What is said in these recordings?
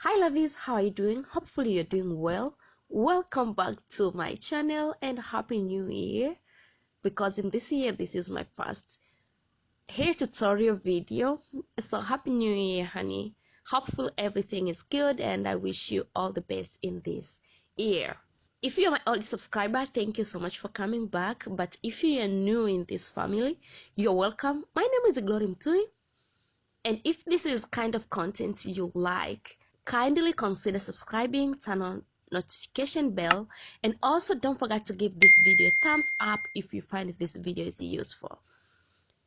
Hi lovies, how are you doing? Hopefully you're doing well. Welcome back to my channel and happy new year, because in this year this is my first hair tutorial video. So happy new year, honey. Hopefully everything is good and I wish you all the best in this year. If you're my old subscriber, thank you so much for coming back. But if you are new in this family, you're welcome. My name is Glory Mtui, and if this is kind of content you like, kindly consider subscribing, turn on notification bell, and also don't forget to give this video a thumbs up if you find this video is useful.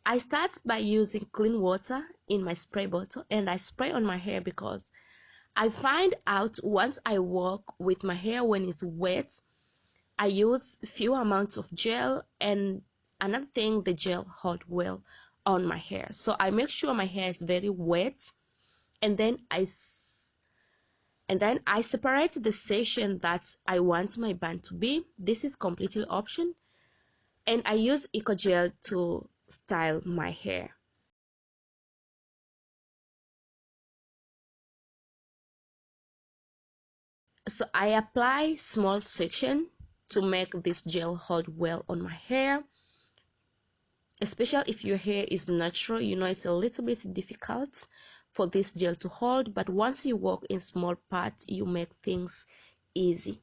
I start by using clean water in my spray bottle and I spray on my hair because I find out once I work with my hair when it's wet, I use few amounts of gel, and another thing, the gel hold well on my hair. So I make sure my hair is very wet, and then I separate the section that I want my band to be. This is completely optional, and I use Eco Gel to style my hair. So I apply small section to make this gel hold well on my hair, especially if your hair is natural. You know, it's a little bit difficult for this gel to hold, but once you work in small parts you make things easy.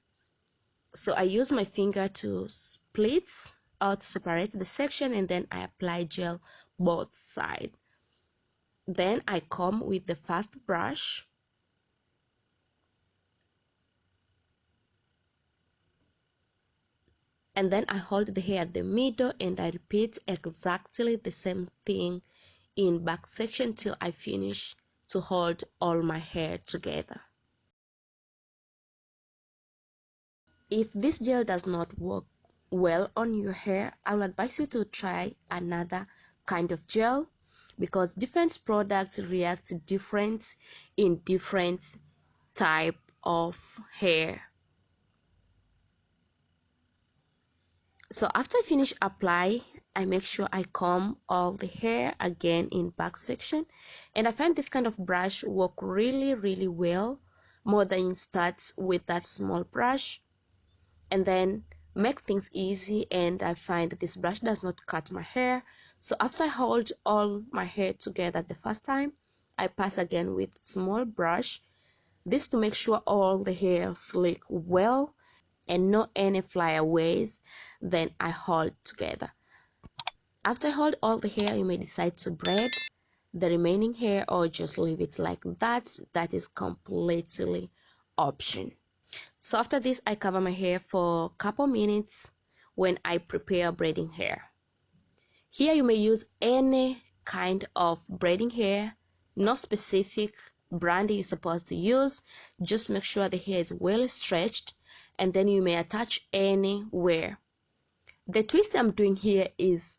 So I use my finger to split or to separate the section, and then I apply gel both sides. Then I comb with the fast brush, and then I hold the hair at the middle and I repeat exactly the same thing in back section till I finish to hold all my hair together. If this gel does not work well on your hair, I will advise you to try another kind of gel, because different products react different in different type of hair. So after I finish apply, I make sure I comb all the hair again in back section, and I find this kind of brush work really well more than start with that small brush, and then make things easy. And I find that this brush does not cut my hair. So after I hold all my hair together the first time, I pass again with small brush, this to make sure all the hair slick well and no any flyaways. Then I hold together. After I hold all the hair, you may decide to braid the remaining hair or just leave it like that. That is completely option. So after this, I cover my hair for a couple minutes when I prepare braiding hair. Here you may use any kind of braiding hair, no specific brand you're supposed to use. Just make sure the hair is well stretched, and then you may attach anywhere. The twist I'm doing here is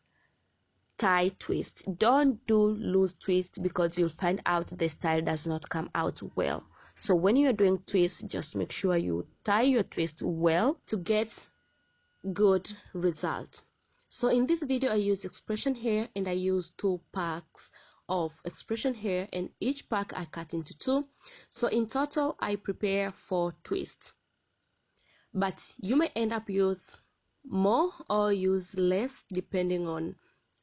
tie twist. Don't do loose twist because you'll find out the style does not come out well. So when you're doing twist, just make sure you tie your twist well to get good result. So in this video I use expression hair, and I use 2 packs of expression hair, and each pack I cut into 2. So in total I prepare 4 twists, but you may end up use more or use less depending on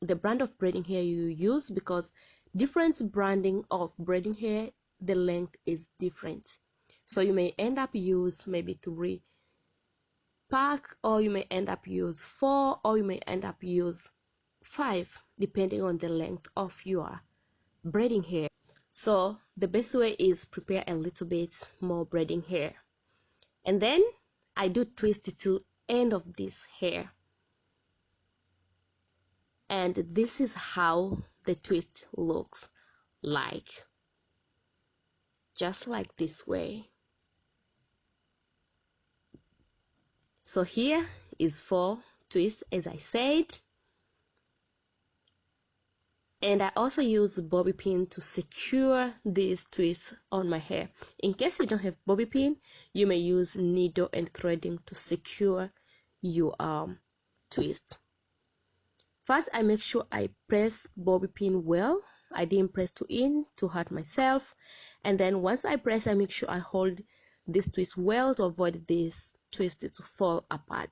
the brand of braiding hair you use, because different branding of braiding hair, the length is different. So you may end up use maybe 3 pack, or you may end up use 4, or you may end up use 5 depending on the length of your braiding hair. So the best way is prepare a little bit more braiding hair, and then I do twist it till end of this hair, and this is how the twist looks like, just like this way. So here is 4 twists as I said, and I also use bobby pin to secure these twists on my hair. In case you don't have bobby pin, you may use needle and threading to secure your twists. First, I make sure I press bobby pin well. I didn't press too in to hurt myself, And then once I press, I make sure I hold this twist well to avoid this twist to fall apart.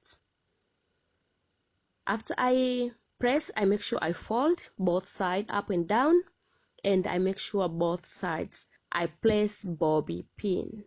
After I press, I make sure I fold both sides up and down, and I make sure both sides I place bobby pin.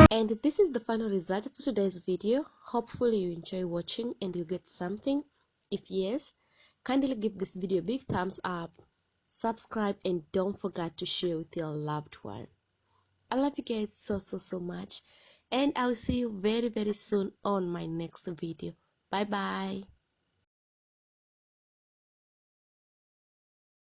And this is the final result for today's video. Hopefully you enjoy watching and you get something. If yes, kindly give this video a big thumbs up, subscribe, and don't forget to share with your loved one. I love you guys so much, and I'll see you very soon on my next video. Bye bye.